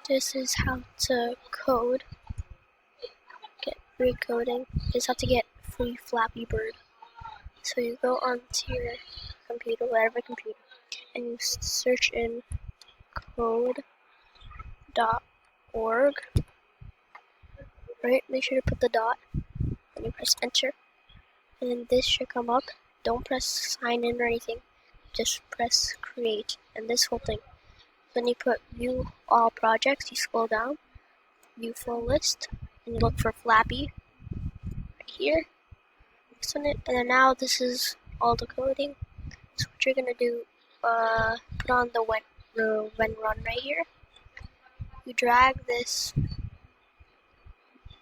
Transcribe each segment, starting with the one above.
This is how to code, get free coding. This is how to get free Flappy Bird. So you go onto your computer, whatever computer, and you search in code.org. Right, make sure to put the dot, and you press enter, and then this should come up. Don't press sign in or anything, just press create, and this whole thing. Then you put view all projects, you scroll down, view full list, and you look for Flappy right here. And then now this is all the coding. So what you're gonna do, put on the when run right here. You drag this.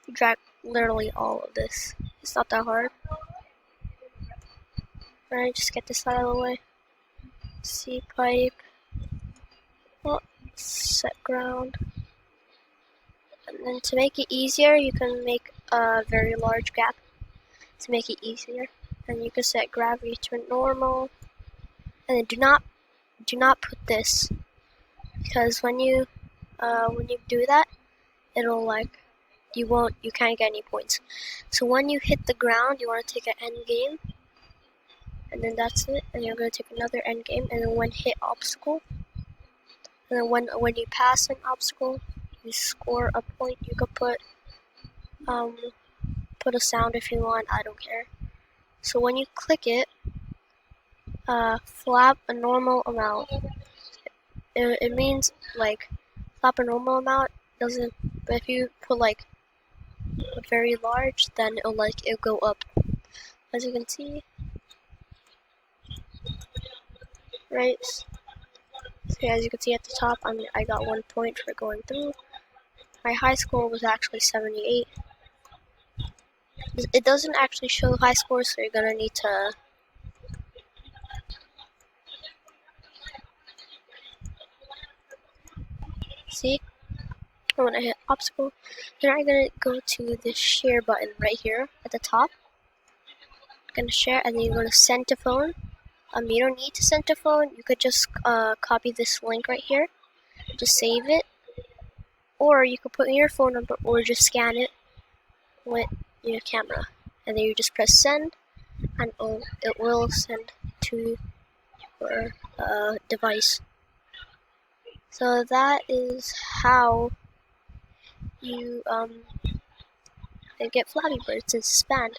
You drag literally all of this. It's not that hard. Alright, just get this out of the way. C pipe. Oh, set ground. And then to make it easier, you can make a very large gap to make it easier. And you can set gravity to normal. And then do not put this, because when you do that, it'll you can't get any points. So when you hit the ground, you want to take an end game, and then that's it. And you're going to take another end game, and then when hit obstacle, and then when you pass an obstacle, you score a point. You could put a sound if you want. I don't care. So when you click it, flap a normal amount. It means like flap a normal amount doesn't. But if you put like very large, then it'll go up. As you can see, right? So as you can see at the top, I got 1 point for going through. My high score was actually 78. It doesn't actually show high scores, so you're gonna need to see. When I hit obstacle, then I'm gonna go to the share button right here at the top. I'm gonna share, and then you're gonna send to phone. You don't need to send to phone. You could just copy this link right here, just save it, or you could put in your phone number, or just scan it with your camera, and then you just press send, and it will send to your device. So that is how you get Flappy Birds in Span.